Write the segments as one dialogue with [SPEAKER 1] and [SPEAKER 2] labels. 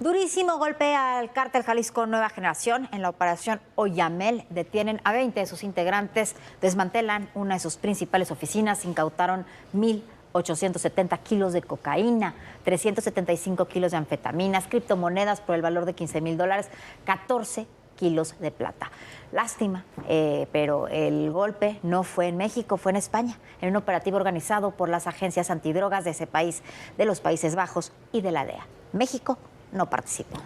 [SPEAKER 1] Durísimo golpe al cártel Jalisco Nueva Generación. En la operación Oyamel detienen a 20 de sus integrantes, desmantelan una de sus principales oficinas, incautaron 1.870 kilos de cocaína, 375 kilos de anfetaminas, criptomonedas por el valor de $15,000, 14 kilos de plata. Lástima, pero el golpe no fue en México, fue en España, en un operativo organizado por las agencias antidrogas de ese país, de los Países Bajos y de la DEA. México no participó.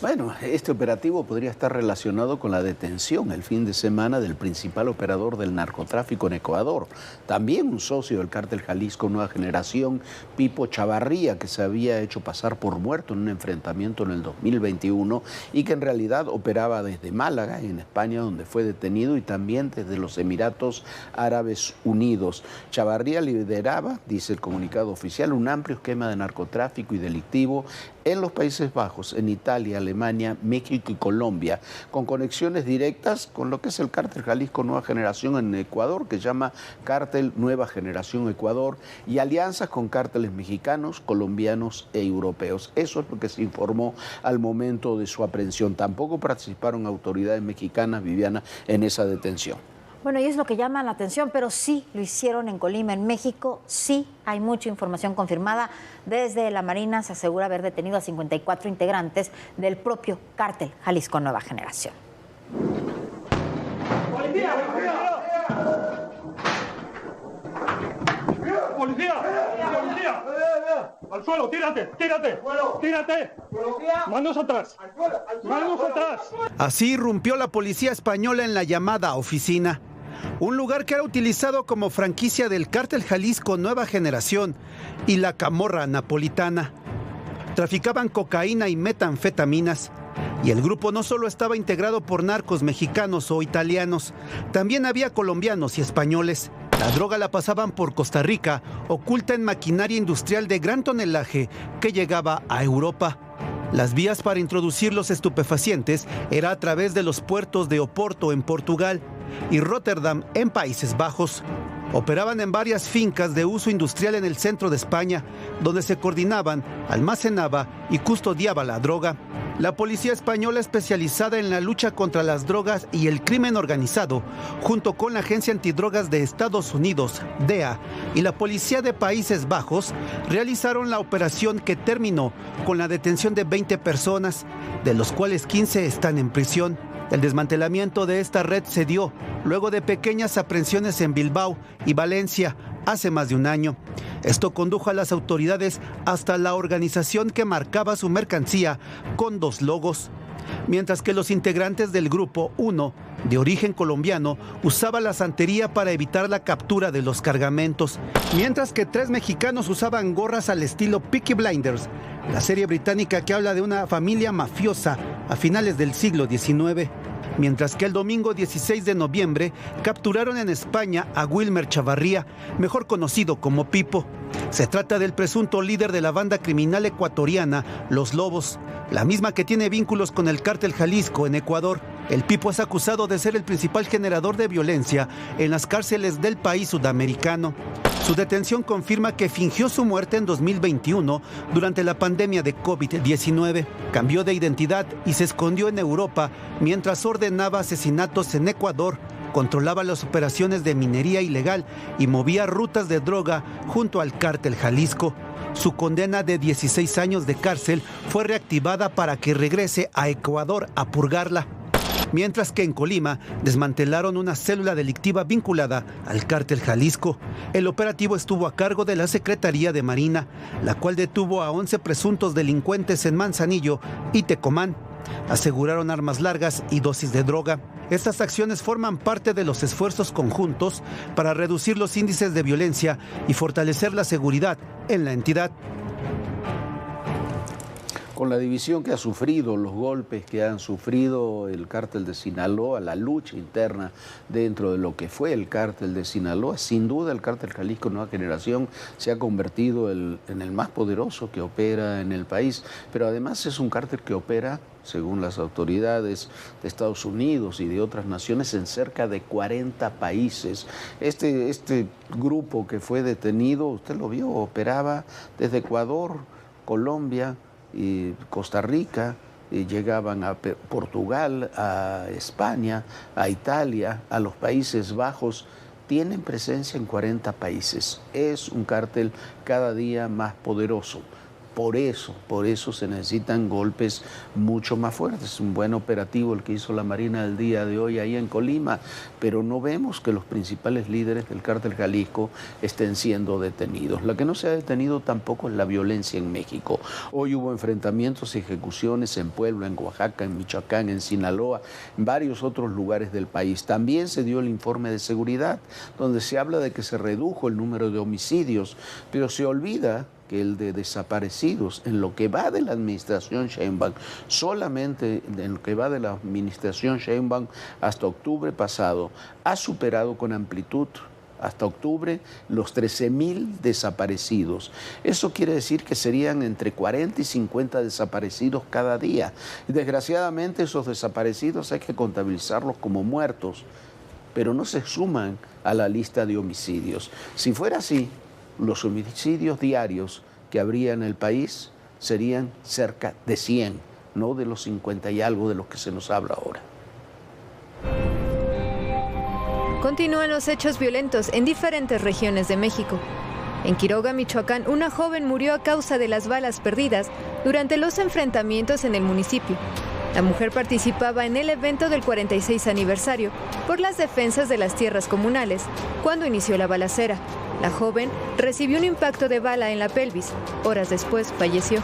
[SPEAKER 2] Bueno, este operativo podría estar relacionado con la detención el fin de semana del principal operador del narcotráfico en Ecuador. También un socio del cártel Jalisco Nueva Generación, Pipo Chavarría, que se había hecho pasar por muerto en un enfrentamiento en el 2021 y que en realidad operaba desde Málaga, en España, donde fue detenido, y también desde los Emiratos Árabes Unidos. Chavarría lideraba, dice el comunicado oficial, un amplio esquema de narcotráfico y delictivo en los Países Bajos, en Italia, Alemania, México y Colombia, con conexiones directas con lo que es el cártel Jalisco Nueva Generación en Ecuador, que se llama Cártel Nueva Generación Ecuador, y alianzas con cárteles mexicanos, colombianos e europeos. Eso es lo que se informó al momento de su aprehensión. Tampoco participaron autoridades mexicanas, Viviana, en esa detención.
[SPEAKER 1] Bueno, y es lo que llama la atención, pero sí lo hicieron en Colima, en México. Sí hay mucha información confirmada. Desde la Marina se asegura haber detenido a 54 integrantes del propio cártel Jalisco Nueva Generación.
[SPEAKER 3] ¡Policía! ¡Policía! ¡Policía! ¡Policía! ¡Al suelo! ¡Tírate! ¡Tírate! ¡Tírate! ¡Manos atrás! ¡Manos atrás!
[SPEAKER 4] Así irrumpió la policía española en la llamada oficina, un lugar que era utilizado como franquicia del cártel Jalisco Nueva Generación y la Camorra Napolitana. Traficaban cocaína y metanfetaminas, y el grupo no solo estaba integrado por narcos mexicanos o italianos, también había colombianos y españoles. La droga la pasaban por Costa Rica, oculta en maquinaria industrial de gran tonelaje que llegaba a Europa. Las vías para introducir los estupefacientes era a través de los puertos de Oporto en Portugal y Rotterdam en Países Bajos. Operaban en varias fincas de uso industrial en el centro de España, donde se coordinaban, almacenaba y custodiaba la droga. La policía española, especializada en la lucha contra las drogas y el crimen organizado, junto con la Agencia Antidrogas de Estados Unidos, DEA, y la Policía de Países Bajos, realizaron la operación que terminó con la detención de 20 personas, de los cuales 15 están en prisión. El desmantelamiento de esta red se dio luego de pequeñas aprehensiones en Bilbao y Valencia hace más de un año. Esto condujo a las autoridades hasta la organización que marcaba su mercancía con 2 logos. Mientras que los integrantes del Grupo 1, de origen colombiano, usaban la santería para evitar la captura de los cargamentos, mientras que 3 mexicanos usaban gorras al estilo Peaky Blinders, la serie británica que habla de una familia mafiosa a finales del siglo XIX. Mientras que el domingo 16 de noviembre capturaron en España a Wilmer Chavarría, mejor conocido como Pipo. Se trata del presunto líder de la banda criminal ecuatoriana Los Lobos, la misma que tiene vínculos con el cártel Jalisco en Ecuador. El Pipo es acusado de ser el principal generador de violencia en las cárceles del país sudamericano. Su detención confirma que fingió su muerte en 2021 durante la pandemia de COVID-19. Cambió de identidad y se escondió en Europa mientras ordenaba asesinatos en Ecuador, controlaba las operaciones de minería ilegal y movía rutas de droga junto al cártel Jalisco. Su condena de 16 años de cárcel fue reactivada para que regrese a Ecuador a purgarla. Mientras que en Colima desmantelaron una célula delictiva vinculada al cártel Jalisco. El operativo estuvo a cargo de la Secretaría de Marina, la cual detuvo a 11 presuntos delincuentes en Manzanillo y Tecomán. Aseguraron armas largas y dosis de droga. Estas acciones forman parte de los esfuerzos conjuntos para reducir los índices de violencia y fortalecer la seguridad en la entidad.
[SPEAKER 2] Con la división que ha sufrido, los golpes que han sufrido el cártel de Sinaloa, la lucha interna dentro de lo que fue el cártel de Sinaloa, sin duda el cártel Jalisco Nueva Generación se ha convertido en el más poderoso que opera en el país, pero además es un cártel que opera, según las autoridades de Estados Unidos y de otras naciones, en cerca de 40 países. Este grupo que fue detenido, usted lo vio, operaba desde Ecuador, Colombia, Costa Rica, llegaban a Portugal, a España, a Italia, a los Países Bajos. Tienen presencia en 40 países. Es un cártel cada día más poderoso. Por eso se necesitan golpes mucho más fuertes. Es un buen operativo el que hizo la Marina el día de hoy ahí en Colima, pero no vemos que los principales líderes del cártel Jalisco estén siendo detenidos. La que no se ha detenido tampoco es la violencia en México. Hoy hubo enfrentamientos y ejecuciones en Puebla, en Oaxaca, en Michoacán, en Sinaloa, en varios otros lugares del país. También se dio el informe de seguridad, donde se habla de que se redujo el número de homicidios, pero se olvida que el de desaparecidos en lo que va de la administración Sheinbaum, solamente en lo que va de la administración Sheinbaum hasta octubre pasado, ha superado con amplitud hasta octubre los 13,000 desaparecidos. Eso quiere decir que serían entre 40 y 50 desaparecidos cada día. Y desgraciadamente esos desaparecidos hay que contabilizarlos como muertos, pero no se suman a la lista de homicidios. Si fuera así, los homicidios diarios que habría en el país serían cerca de 100, no de los 50 y algo de los que se nos habla ahora.
[SPEAKER 5] Continúan los hechos violentos en diferentes regiones de México. En Quiroga, Michoacán, una joven murió a causa de las balas perdidas durante los enfrentamientos en el municipio. La mujer participaba en el evento del 46 aniversario por las defensas de las tierras comunales cuando inició la balacera. La joven recibió un impacto de bala en la pelvis. Horas después falleció.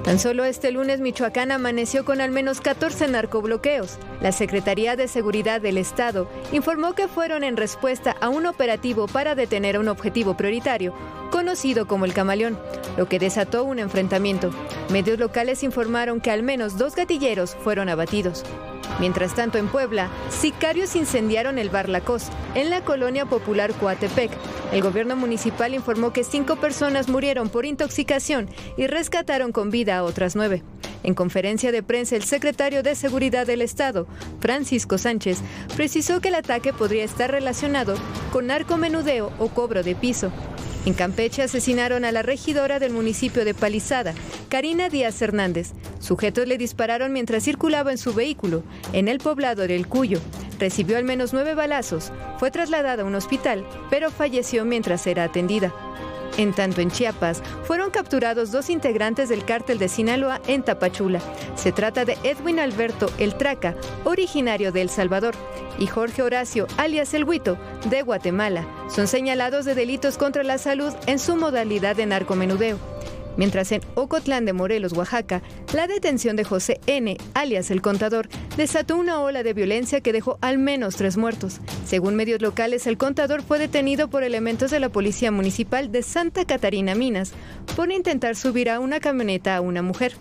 [SPEAKER 5] Tan solo este lunes, Michoacán amaneció con al menos 14 narcobloqueos. La Secretaría de Seguridad del Estado informó que fueron en respuesta a un operativo para detener a un objetivo prioritario, conocido como el Camaleón, lo que desató un enfrentamiento. Medios locales informaron que al menos 2 gatilleros fueron abatidos. Mientras tanto, en Puebla, sicarios incendiaron el bar La Cos, en la colonia popular Coatepec. El gobierno municipal informó que 5 personas murieron por intoxicación y rescataron con vida a otras 9. En conferencia de prensa, el secretario de Seguridad del Estado, Francisco Sánchez, precisó que el ataque podría estar relacionado con narcomenudeo o cobro de piso. En Campeche asesinaron a la regidora del municipio de Palizada, Karina Díaz Hernández. Sujetos le dispararon mientras circulaba en su vehículo, en el poblado del Cuyo. Recibió al menos 9 balazos, fue trasladada a un hospital, pero falleció mientras era atendida. En tanto, en Chiapas, fueron capturados 2 integrantes del cártel de Sinaloa en Tapachula. Se trata de Edwin Alberto El Traca, originario de El Salvador, y Jorge Horacio, alias El Huito, de Guatemala. Son señalados de delitos contra la salud en su modalidad de narcomenudeo. Mientras en Ocotlán de Morelos, Oaxaca, la detención de José N., alias El Contador, desató una ola de violencia que dejó al menos 3 muertos. Según medios locales, el Contador fue detenido por elementos de la Policía Municipal de Santa Catarina, Minas, por intentar subir a una camioneta a una mujer.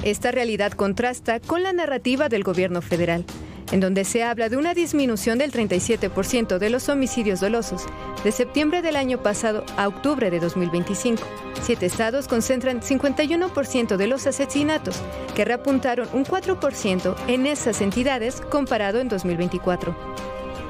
[SPEAKER 5] Esta realidad contrasta con la narrativa del gobierno federal, en donde se habla de una disminución del 37% de los homicidios dolosos, de septiembre del año pasado a octubre de 2025. 7 estados concentran 51% de los asesinatos, que reapuntaron un 4% en esas entidades comparado en 2024.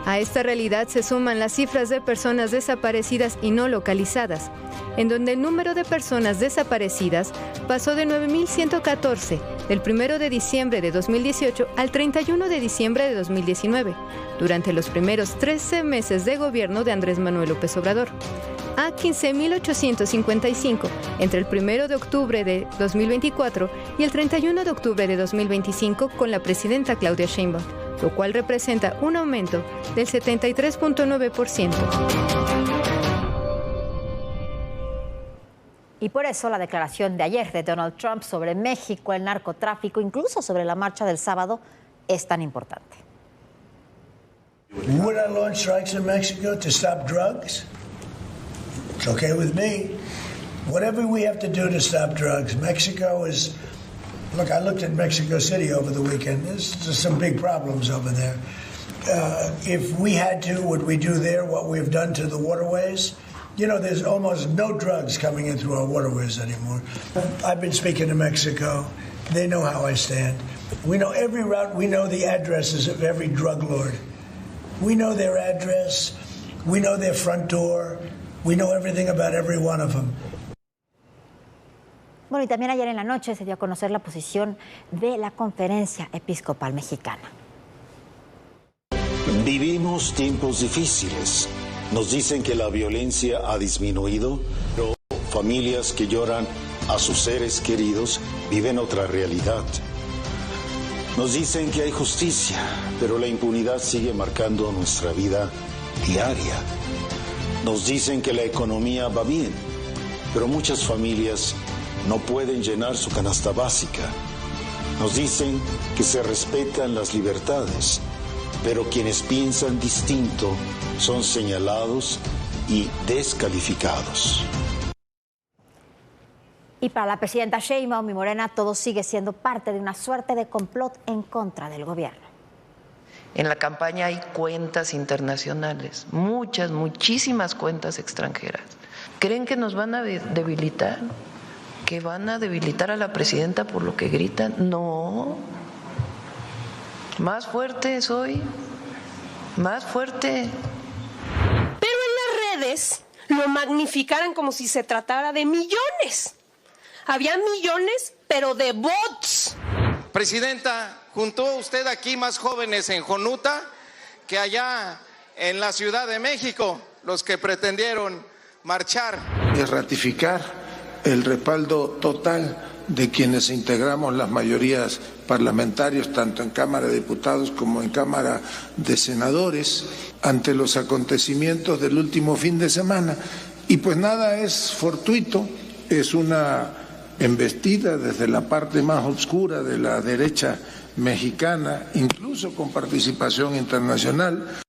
[SPEAKER 5] A esta realidad se suman las cifras de personas desaparecidas y no localizadas, en donde el número de personas desaparecidas pasó de 9.114 del 1 de diciembre de 2018 al 31 de diciembre de 2019, durante los primeros 13 meses de gobierno de Andrés Manuel López Obrador, a 15.855 entre el 1 de octubre de 2024 y el 31 de octubre de 2025 con la presidenta Claudia Sheinbaum, lo cual representa un aumento del 73.9%.
[SPEAKER 1] Y por eso la declaración de ayer de Donald Trump sobre México, el narcotráfico, incluso sobre la marcha del sábado, es tan importante.
[SPEAKER 6] Would I launch strikes in Mexico to stop drugs? It's okay with me. Whatever we have to do to stop drugs. Mexico is... Look, I looked at Mexico City over the weekend. There's some big problems over there. If we had to, would we do there what we've done to the waterways? You know, there's almost no drugs coming in through our waterways anymore. I've been speaking to Mexico. They know how I stand. We know every route. We know the addresses of every drug lord. We know their address. We know their front door. We know everything about every one of them.
[SPEAKER 1] Bueno, y también ayer en la noche se dio a conocer la posición de la Conferencia Episcopal Mexicana.
[SPEAKER 7] Vivimos tiempos difíciles. Nos dicen que la violencia ha disminuido, pero familias que lloran a sus seres queridos viven otra realidad. Nos dicen que hay justicia, pero la impunidad sigue marcando nuestra vida diaria. Nos dicen que la economía va bien, pero muchas familias no pueden llenar su canasta básica. Nos dicen que se respetan las libertades, pero quienes piensan distinto son señalados y descalificados.
[SPEAKER 1] Y para la presidenta Sheinbaum y Morena, todo sigue siendo parte de una suerte de complot en contra del gobierno.
[SPEAKER 8] En la campaña hay cuentas internacionales, muchísimas cuentas extranjeras. ¿Creen que nos van a debilitar? ¿Que van a debilitar a la presidenta por lo que gritan? No. Más fuerte soy, más fuerte.
[SPEAKER 9] Pero en las redes lo magnificaran como si se tratara de millones. Había millones, pero de bots.
[SPEAKER 10] Presidenta, juntó usted aquí más jóvenes en Jonuta que allá en la Ciudad de México, los que pretendieron marchar.
[SPEAKER 11] Es ratificar el respaldo total de quienes integramos las mayorías parlamentarias, tanto en Cámara de Diputados como en Cámara de Senadores, ante los acontecimientos del último fin de semana. Y pues nada es fortuito, es una embestida desde la parte más oscura de la derecha mexicana, incluso con participación internacional.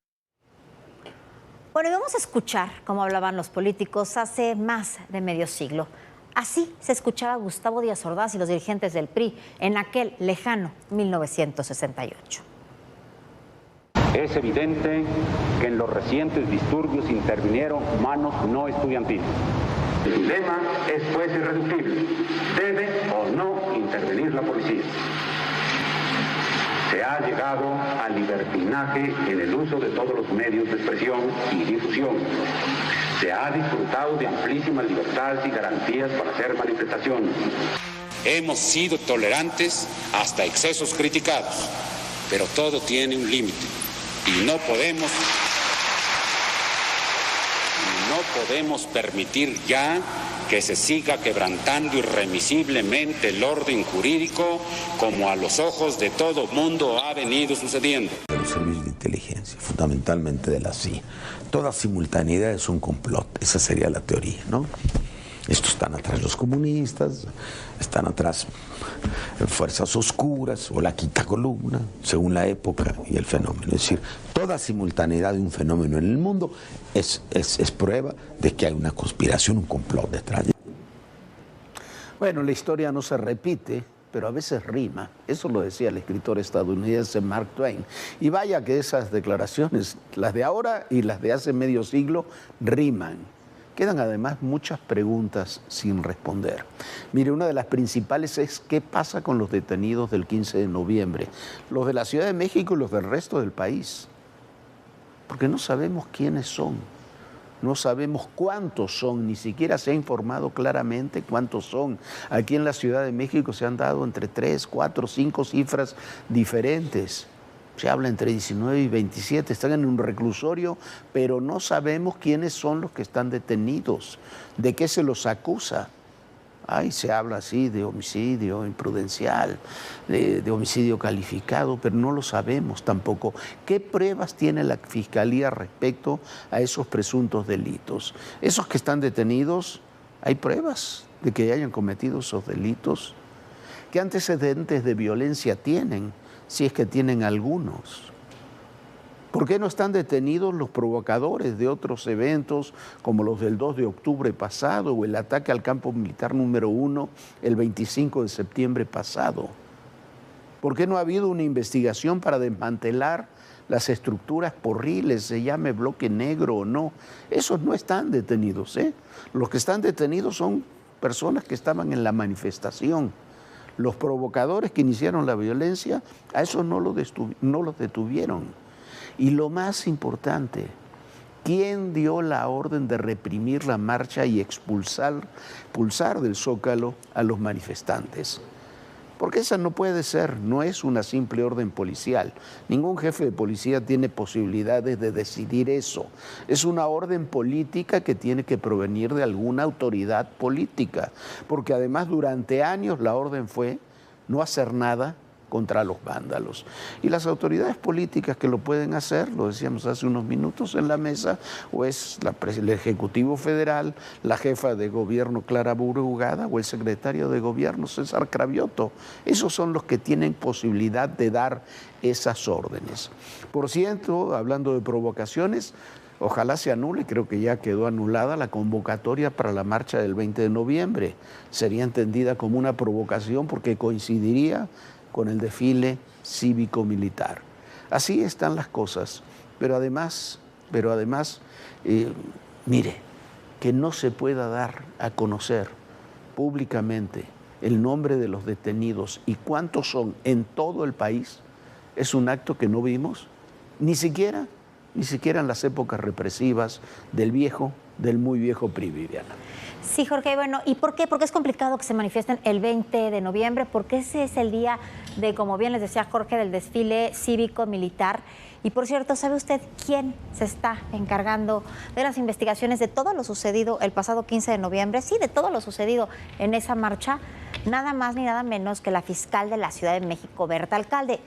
[SPEAKER 1] Bueno, y vamos a escuchar cómo hablaban los políticos hace más de medio siglo. Así se escuchaba Gustavo Díaz Ordaz y los dirigentes del PRI en aquel lejano 1968.
[SPEAKER 12] Es evidente que en los recientes disturbios intervinieron manos no estudiantiles. El dilema es pues irreductible. ¿Debe o no intervenir la policía? Se ha llegado al libertinaje en el uso de todos los medios de expresión y difusión. Se ha disfrutado de amplísimas libertades y garantías para hacer manifestaciones.
[SPEAKER 13] Hemos sido tolerantes hasta excesos criticados, pero todo tiene un límite y no podemos permitir ya que se siga quebrantando irremisiblemente el orden jurídico como a los ojos de todo mundo ha venido sucediendo.
[SPEAKER 14] De los servicios de inteligencia, fundamentalmente de la CIA. Toda simultaneidad es un complot, esa sería la teoría, ¿no? Estos están atrás los comunistas, están atrás fuerzas oscuras o la quinta columna, según la época y el fenómeno. Es decir, toda simultaneidad de un fenómeno en el mundo es prueba de que hay una conspiración, un complot detrás.
[SPEAKER 2] Bueno, la historia no se repite, pero a veces rima. Eso lo decía el escritor estadounidense Mark Twain. Y vaya que esas declaraciones, las de ahora y las de hace medio siglo, riman. Quedan además muchas preguntas sin responder. Mire, una de las principales es qué pasa con los detenidos del 15 de noviembre, los de la Ciudad de México y los del resto del país. Porque no sabemos quiénes son, no sabemos cuántos son, ni siquiera se ha informado claramente cuántos son. Aquí en la Ciudad de México se han dado entre 3, 4, 5 cifras diferentes. Se habla entre 19 y 27, están en un reclusorio, pero no sabemos quiénes son los que están detenidos, de qué se los acusa. Ay, se habla así de homicidio imprudencial, de homicidio calificado, pero no lo sabemos tampoco. ¿Qué pruebas tiene la Fiscalía respecto a esos presuntos delitos? Esos que están detenidos, ¿hay pruebas de que hayan cometido esos delitos? ¿Qué antecedentes de violencia tienen? Si es que tienen algunos. ¿Por qué no están detenidos los provocadores de otros eventos como los del 2 de octubre pasado o el ataque al campo militar número 1 el 25 de septiembre pasado? ¿Por qué no ha habido una investigación para desmantelar las estructuras porriles, se llame bloque negro o no? Esos no están detenidos, ¿eh? Los que están detenidos son personas que estaban en la manifestación. Los provocadores que iniciaron la violencia, a esos no los detuvieron. Y lo más importante, ¿quién dio la orden de reprimir la marcha y expulsar del Zócalo a los manifestantes? Porque esa no puede ser, no es una simple orden policial. Ningún jefe de policía tiene posibilidades de decidir eso. Es una orden política que tiene que provenir de alguna autoridad política, porque además durante años la orden fue no hacer nada contra los vándalos. Y las autoridades políticas que lo pueden hacer, lo decíamos hace unos minutos en la mesa, o es el Ejecutivo Federal, la jefa de gobierno Clara Burugada o el secretario de gobierno César Cravioto. Esos son los que tienen posibilidad de dar esas órdenes. Por cierto, hablando de provocaciones, ojalá se anule, creo que ya quedó anulada la convocatoria para la marcha del 20 de noviembre. Sería entendida como una provocación porque coincidiría con el desfile cívico-militar. Así están las cosas, pero además, mire, que no se pueda dar a conocer públicamente el nombre de los detenidos y cuántos son en todo el país, es un acto que no vimos, ni siquiera en las épocas represivas del muy viejo PRI, Viviana.
[SPEAKER 1] Sí, Jorge, bueno, ¿y por qué? Porque es complicado que se manifiesten el 20 de noviembre, porque ese es el día de, como bien les decía Jorge, del desfile cívico-militar. Y por cierto, ¿sabe usted quién se está encargando de las investigaciones de todo lo sucedido el pasado 15 de noviembre? Sí, de todo lo sucedido en esa marcha, nada más ni nada menos que la fiscal de la Ciudad de México, Berta Alcalde.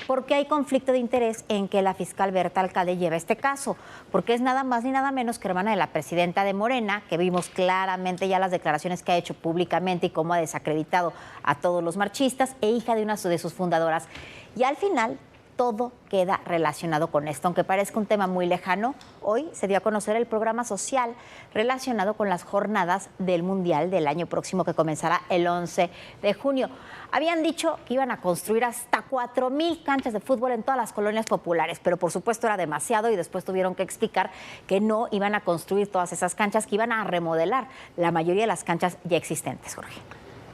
[SPEAKER 1] ¿Por qué hay conflicto de interés en que la fiscal Berta Alcalde lleve este caso? Porque es nada más ni nada menos que hermana de la presidenta de Morena, que vimos claramente ya las declaraciones que ha hecho públicamente y cómo ha desacreditado a todos los marchistas, e hija de una de sus fundadoras. Y al final todo queda relacionado con esto. Aunque parezca un tema muy lejano, hoy se dio a conocer el programa social relacionado con las jornadas del Mundial del año próximo, que comenzará el 11 de junio. Habían dicho que iban a construir hasta 4,000 canchas de fútbol en todas las colonias populares, pero por supuesto era demasiado y después tuvieron que explicar que no iban a construir todas esas canchas, que iban a remodelar la mayoría de las canchas ya existentes, Jorge.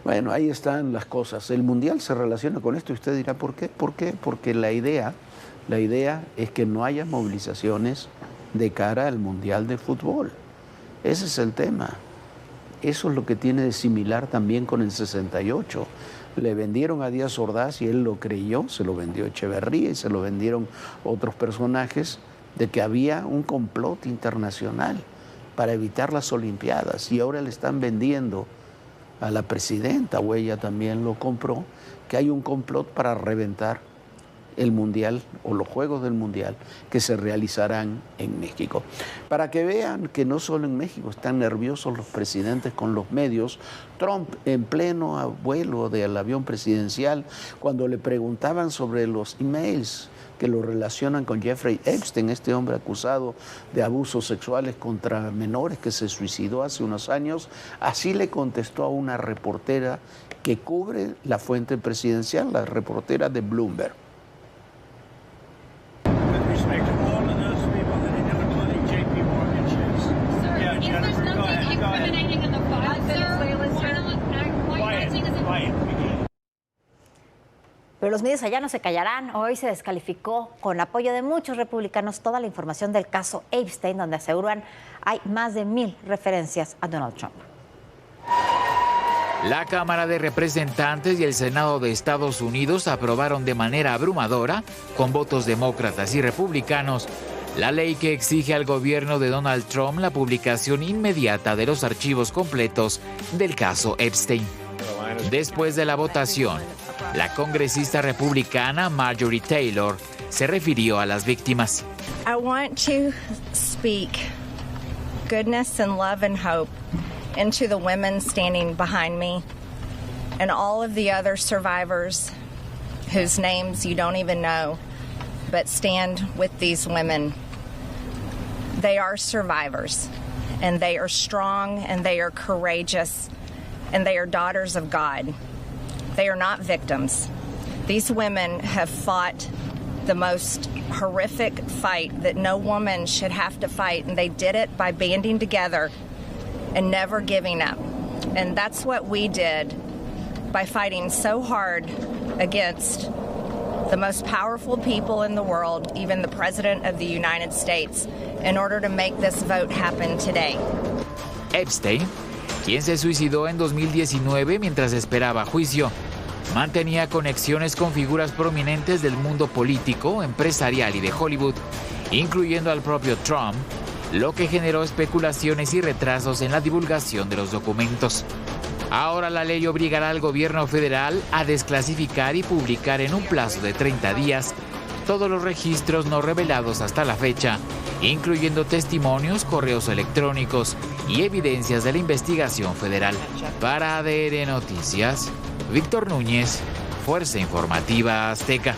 [SPEAKER 2] Bueno, ahí están las cosas. El Mundial se relaciona con esto y usted dirá, ¿por qué? ¿Por qué? Porque la idea es que no haya movilizaciones de cara al Mundial de Fútbol. Ese es el tema. Eso es lo que tiene de similar también con el 68. Le vendieron a Díaz Ordaz y él lo creyó, se lo vendió Echeverría y se lo vendieron otros personajes, de que había un complot internacional para evitar las Olimpiadas, y ahora le están vendiendo a la presidenta, o ella también lo compró, que hay un complot para reventar el Mundial o los Juegos del Mundial que se realizarán en México. Para que vean que no solo en México están nerviosos los presidentes con los medios, Trump en pleno vuelo del avión presidencial, cuando le preguntaban sobre los emails que lo relacionan con Jeffrey Epstein, este hombre acusado de abusos sexuales contra menores que se suicidó hace unos años, así le contestó a una reportera que cubre la fuente presidencial, la reportera de Bloomberg.
[SPEAKER 1] Pero los medios allá no se callarán. Hoy se descalificó con apoyo de muchos republicanos toda la información del caso Epstein, donde aseguran hay más de 1,000 referencias a Donald Trump.
[SPEAKER 15] La Cámara de Representantes y el Senado de Estados Unidos aprobaron de manera abrumadora, con votos demócratas y republicanos, la ley que exige al gobierno de Donald Trump la publicación inmediata de los archivos completos del caso Epstein. Después de la votación, la congresista republicana Marjorie Taylor se refirió a las víctimas.
[SPEAKER 16] I want to speak goodness and love and hope into the women standing behind me and all of the other survivors whose names you don't even know, but stand with these women. They are survivors, and they are strong, and they are courageous, and they are daughters of God. They are not victims. These women have fought the most horrific fight that no woman should have to fight, and they did it by banding together and never giving up. And that's what we did by fighting so hard against the most powerful people in the world, even the President of the United States, in order to make this vote happen today.
[SPEAKER 15] Epstein, quien se suicidó en 2019 mientras esperaba juicio, mantenía conexiones con figuras prominentes del mundo político, empresarial y de Hollywood, incluyendo al propio Trump, lo que generó especulaciones y retrasos en la divulgación de los documentos. Ahora la ley obligará al gobierno federal a desclasificar y publicar en un plazo de 30 días todos los registros no revelados hasta la fecha, incluyendo testimonios, correos electrónicos y evidencias de la investigación federal. Para ADN Noticias, Víctor Núñez, Fuerza Informativa Azteca.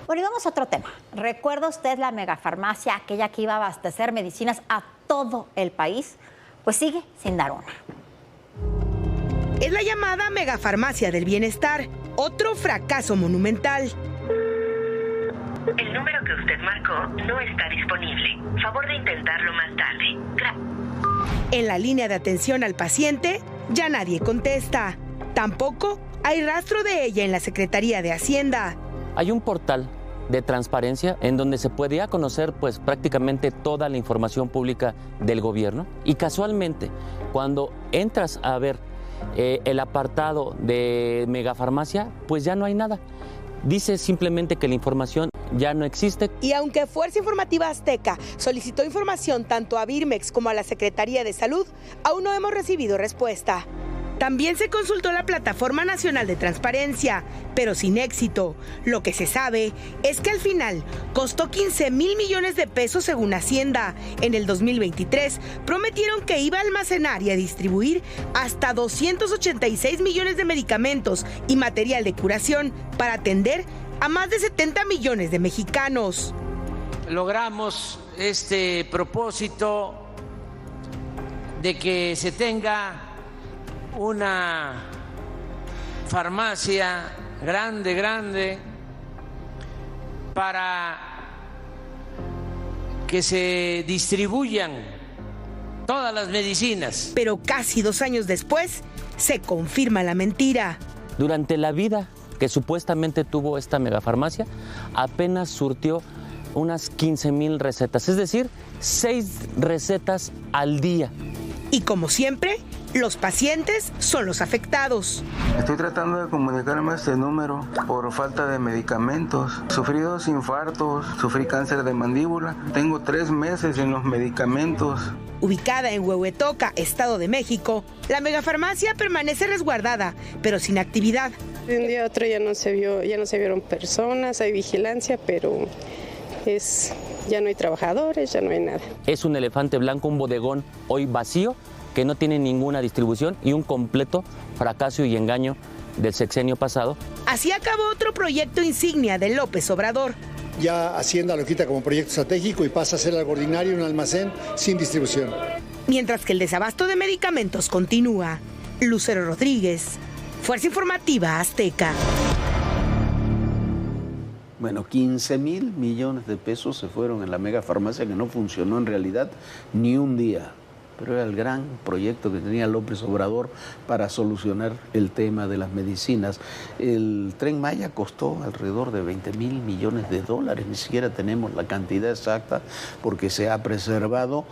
[SPEAKER 1] Bueno, y vamos a otro tema. ¿Recuerda usted la megafarmacia, aquella que iba a abastecer medicinas a todo el país? Pues sigue sin dar una.
[SPEAKER 17] Es la llamada megafarmacia del bienestar, otro fracaso monumental.
[SPEAKER 18] El número que usted marcó no está disponible. Favor de intentarlo más tarde.
[SPEAKER 17] En la línea de atención al paciente, ya nadie contesta. Tampoco hay rastro de ella en la Secretaría de Hacienda.
[SPEAKER 19] Hay un portal de transparencia en donde se podía conocer pues prácticamente toda la información pública del gobierno, y casualmente cuando entras a ver el apartado de megafarmacia, pues ya no hay nada. Dice simplemente que la información ya no existe.
[SPEAKER 17] Y aunque Fuerza Informativa Azteca solicitó información tanto a Birmex como a la Secretaría de Salud, aún no hemos recibido respuesta. También se consultó la Plataforma Nacional de Transparencia, pero sin éxito. Lo que se sabe es que al final costó 15,000 millones de pesos según Hacienda. En el 2023 prometieron que iba a almacenar y a distribuir hasta 286 millones de medicamentos y material de curación para atender a más de 70 millones de mexicanos.
[SPEAKER 20] Logramos este propósito de que se tenga una farmacia grande para que se distribuyan todas las medicinas.
[SPEAKER 17] Pero casi 2 años después se confirma la mentira.
[SPEAKER 19] Durante la vida que supuestamente tuvo esta megafarmacia, apenas surtió unas 15,000 recetas, es decir, 6 recetas al día.
[SPEAKER 17] Y como siempre, los pacientes son los afectados.
[SPEAKER 21] Estoy tratando de comunicarme a este número por falta de medicamentos. Sufrí 2 infartos, sufrí cáncer de mandíbula. Tengo 3 meses sin los medicamentos.
[SPEAKER 17] Ubicada en Huehuetoca, Estado de México, la megafarmacia permanece resguardada, pero sin actividad.
[SPEAKER 22] De un día a otro ya no se vieron personas, hay vigilancia, pero ya no hay trabajadores, ya no hay nada.
[SPEAKER 19] Es un elefante blanco, un bodegón hoy vacío, que no tiene ninguna distribución, y un completo fracaso y engaño del sexenio pasado.
[SPEAKER 17] Así acabó otro proyecto insignia de López Obrador.
[SPEAKER 23] Ya Hacienda lo quita como proyecto estratégico y pasa a ser algo ordinario, un almacén sin distribución.
[SPEAKER 17] Mientras que el desabasto de medicamentos continúa. Lucero Rodríguez, Fuerza Informativa Azteca.
[SPEAKER 2] Bueno, 15,000 millones de pesos se fueron en la megafarmacia, que no funcionó en realidad ni un día. Pero era el gran proyecto que tenía López Obrador para solucionar el tema de las medicinas. El Tren Maya costó alrededor de 20,000 millones de dólares, ni siquiera tenemos la cantidad exacta porque se ha preservado.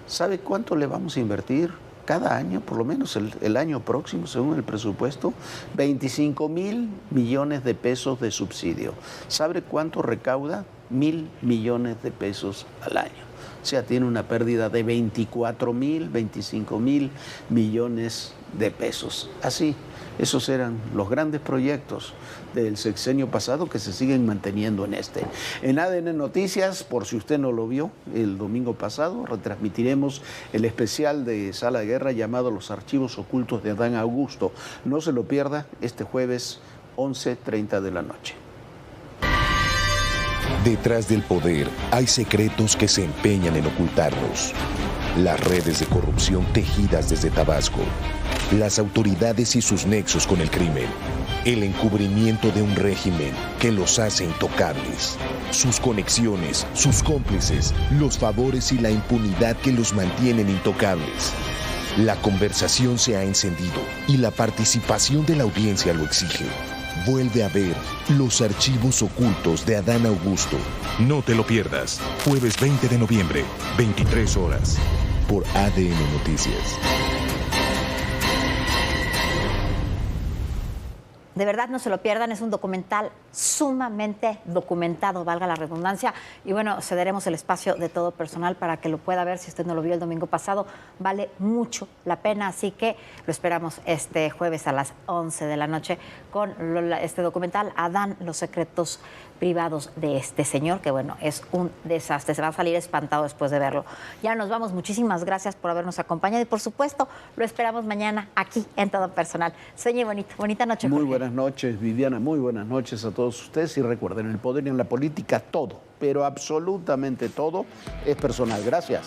[SPEAKER 2] ¿Sabe cuánto le vamos a invertir cada año? Por lo menos el año próximo, según el presupuesto, 25,000 millones de pesos de subsidio. ¿Sabe cuánto recauda? 1,000 millones de pesos al año. O sea, tiene una pérdida de 24,000, 25,000 millones de pesos. Así, esos eran los grandes proyectos del sexenio pasado que se siguen manteniendo en este. En ADN Noticias, por si usted no lo vio, el domingo pasado retransmitiremos el especial de Sala de Guerra llamado Los Archivos Ocultos de Adán Augusto. No se lo pierda este jueves 11:30 de la noche.
[SPEAKER 24] Detrás del poder hay secretos que se empeñan en ocultarnos. Las redes de corrupción tejidas desde Tabasco, las autoridades y sus nexos con el crimen, el encubrimiento de un régimen que los hace intocables, sus conexiones, sus cómplices, los favores y la impunidad que los mantienen intocables. La conversación se ha encendido y la participación de la audiencia lo exige. Vuelve a ver los archivos ocultos de Adán Augusto.
[SPEAKER 3] No te lo pierdas. Jueves 20 de noviembre, 23 horas.
[SPEAKER 24] Por ADN Noticias.
[SPEAKER 1] De verdad, no se lo pierdan, es un documental sumamente documentado, valga la redundancia. Y bueno, cederemos el espacio de todo personal para que lo pueda ver. Si usted no lo vio el domingo pasado, vale mucho la pena. Así que lo esperamos este jueves a las 11 de la noche con este documental, Adán, los secretos privados de este señor, que bueno, es un desastre. Se va a salir espantado después de verlo. Ya nos vamos. Muchísimas gracias por habernos acompañado y por supuesto lo esperamos mañana aquí en Todo Personal. Sueñe bonito. Bonita noche,
[SPEAKER 2] Muy
[SPEAKER 1] Jorge.
[SPEAKER 2] buenas noches, Viviana. Muy buenas noches a todos ustedes. Y recuerden, en el poder y en la política todo, pero absolutamente todo es personal. Gracias.